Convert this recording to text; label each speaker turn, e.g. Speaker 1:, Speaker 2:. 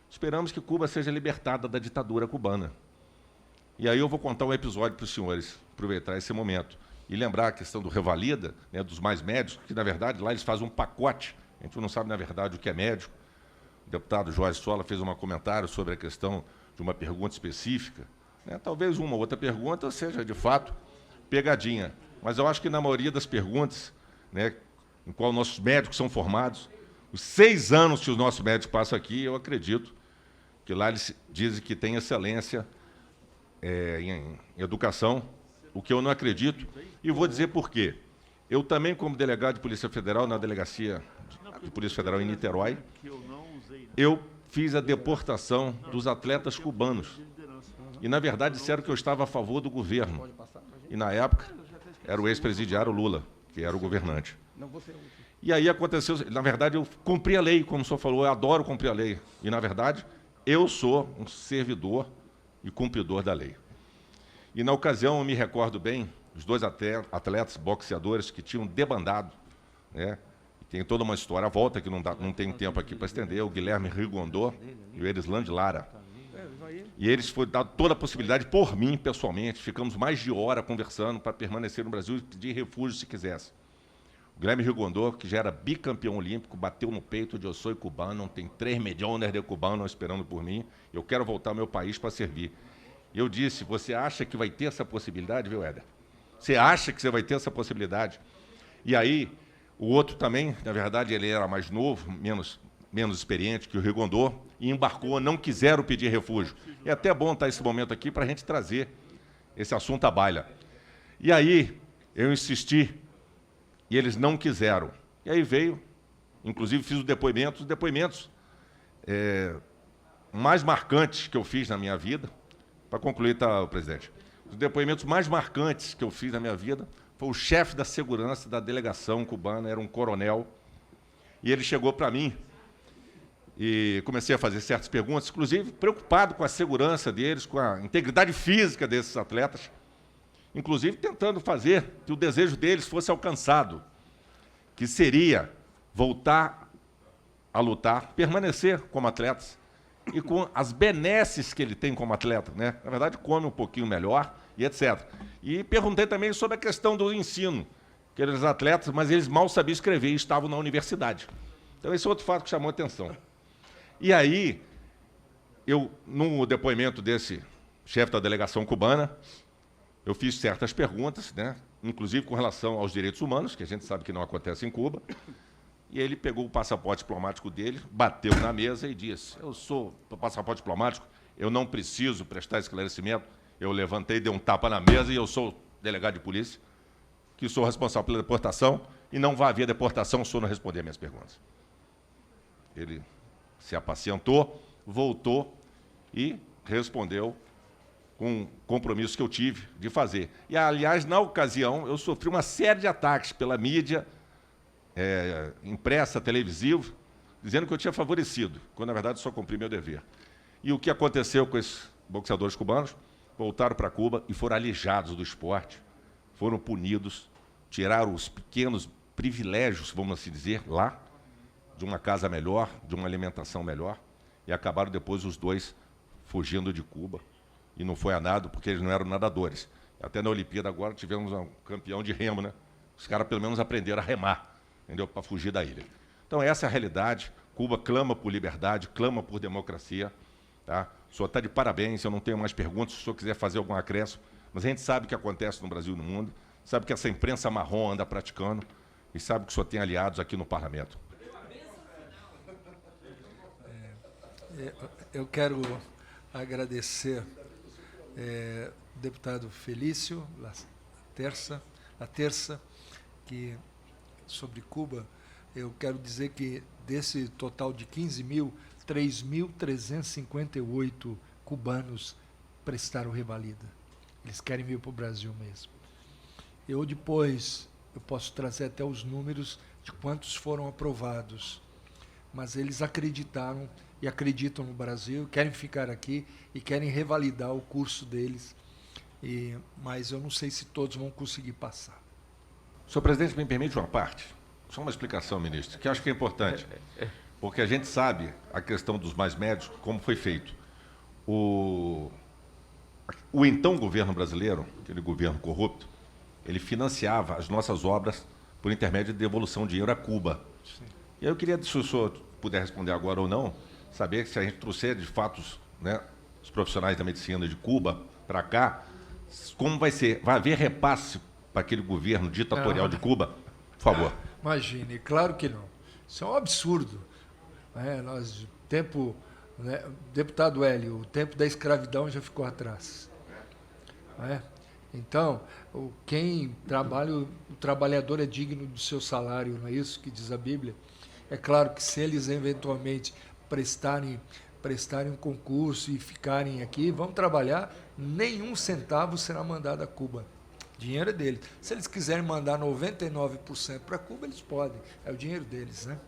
Speaker 1: esperamos que Cuba seja libertada da ditadura cubana. E aí eu vou contar um episódio para os senhores, aproveitar esse momento. E lembrar a questão do Revalida, né, dos mais médicos, que, na verdade, lá eles fazem um pacote. A gente não sabe, na verdade, o que é médico. O deputado Jorge Sola fez um comentário sobre a questão de uma pergunta específica. Né? Talvez uma ou outra pergunta seja, de fato, pegadinha. Mas eu acho que, na maioria das perguntas, né, em qual nossos médicos são formados, os 6 anos que os nossos médicos passam aqui, eu acredito que lá eles dizem que tem excelência em educação, o que eu não acredito, e vou dizer por quê. Eu também, como delegado de Polícia Federal, na Delegacia de Polícia Federal em Niterói, eu fiz a deportação dos atletas cubanos. E, na verdade, disseram que eu estava a favor do governo. E, na época, era o ex-presidiário Lula, que era o governante. E aí aconteceu, na verdade, eu cumpri a lei, como o senhor falou, eu adoro cumprir a lei. E, na verdade, eu sou um servidor e cumpridor da lei. E, na ocasião, eu me recordo bem, os 2 atletas boxeadores que tinham debandado, né? Tem toda uma história à volta, que não tem tempo aqui para estender, o Guilherme Rigondô e o Erisland Lara. E eles foram dado toda a possibilidade, por mim, pessoalmente, ficamos mais de hora conversando para permanecer no Brasil e pedir refúgio se quisesse. O Guilherme Rigondô, que já era bicampeão olímpico, bateu no peito de eu sou cubano, tem 3 milhões de cubanos esperando por mim, eu quero voltar ao meu país para servir. E eu disse, você acha que vai ter essa possibilidade, viu, Éder? Você acha que você vai ter essa possibilidade? E aí, o outro também, na verdade, ele era mais novo, menos experiente que o Rigondô, e embarcou, não quiseram pedir refúgio. É até bom estar esse momento aqui para a gente trazer esse assunto à baila. E aí, eu insisti, e eles não quiseram. E aí veio, inclusive fiz os depoimentos mais marcantes que eu fiz na minha vida, para concluir, tá, presidente? Os depoimentos mais marcantes que eu fiz na minha vida foi o chefe da segurança da delegação cubana, era um coronel, e ele chegou para mim e comecei a fazer certas perguntas, inclusive preocupado com a segurança deles, com a integridade física desses atletas, inclusive tentando fazer que o desejo deles fosse alcançado, que seria voltar a lutar, permanecer como atletas, e com as benesses que ele tem como atleta, né? Na verdade, come um pouquinho melhor e etc. E perguntei também sobre a questão do ensino, que eles eram atletas, mas eles mal sabiam escrever e estavam na universidade. Então, esse é outro fato que chamou a atenção. E aí, eu, no depoimento desse chefe da delegação cubana, eu fiz certas perguntas, né? Inclusive com relação aos direitos humanos, que a gente sabe que não acontece em Cuba, e ele pegou o passaporte diplomático dele, bateu na mesa e disse, eu sou passaporte diplomático, eu não preciso prestar esclarecimento. Eu levantei, dei um tapa na mesa e eu sou delegado de polícia, que sou responsável pela deportação, e não vai haver deportação se eu não responder minhas perguntas. Ele se apacientou, voltou e respondeu com compromissos que eu tive de fazer. E, aliás, na ocasião, eu sofri uma série de ataques pela mídia, impressa, televisiva, dizendo que eu tinha favorecido, quando, na verdade, só cumpri meu dever. E o que aconteceu com esses boxeadores cubanos? Voltaram para Cuba e foram alijados do esporte, foram punidos, tiraram os pequenos privilégios, vamos assim dizer, lá, de uma casa melhor, de uma alimentação melhor, e acabaram depois os 2 fugindo de Cuba. E não foi a nada, porque eles não eram nadadores. Até na Olimpíada agora tivemos um campeão de remo, né? Os caras pelo menos aprenderam a remar, entendeu? Para fugir da ilha. Então, essa é a realidade. Cuba clama por liberdade, clama por democracia. Tá? O senhor está de parabéns, eu não tenho mais perguntas, se o senhor quiser fazer algum acréscimo, mas a gente sabe o que acontece no Brasil e no mundo, sabe que essa imprensa marrom anda praticando, e sabe que o senhor tem aliados aqui no Parlamento.
Speaker 2: Eu quero agradecer o deputado Felício, a terça, que sobre Cuba, eu quero dizer que desse total de 15 mil, 3.358 cubanos prestaram revalida. Eles querem vir para o Brasil mesmo. Eu posso trazer até os números de quantos foram aprovados, mas eles acreditaram e acreditam no Brasil, querem ficar aqui e querem revalidar o curso deles, mas eu não sei se todos vão conseguir passar.
Speaker 1: Senhor presidente, me permite uma parte? Só uma explicação, ministro, que eu acho que é importante. porque a gente sabe a questão dos mais médios, como foi feito. O então governo brasileiro, aquele governo corrupto, ele financiava as nossas obras por intermédio de devolução de dinheiro a Cuba.
Speaker 2: Sim.
Speaker 1: E aí eu queria, se o senhor puder responder agora ou não, saber se a gente trouxer de fato, né, os profissionais da medicina de Cuba para cá, como vai ser? Vai haver repasse para aquele governo ditatorial de Cuba? Por favor.
Speaker 2: Imagine, claro que não. Isso é um absurdo. Deputado Hélio, o tempo da escravidão já ficou atrás. Então, quem trabalha, o trabalhador é digno do seu salário, não é isso que diz a Bíblia? É claro que se eles eventualmente prestarem um concurso e ficarem aqui, vão trabalhar, nenhum centavo será mandado a Cuba. Dinheiro é deles. Se eles quiserem mandar 99% para Cuba, eles podem. É o dinheiro deles, né?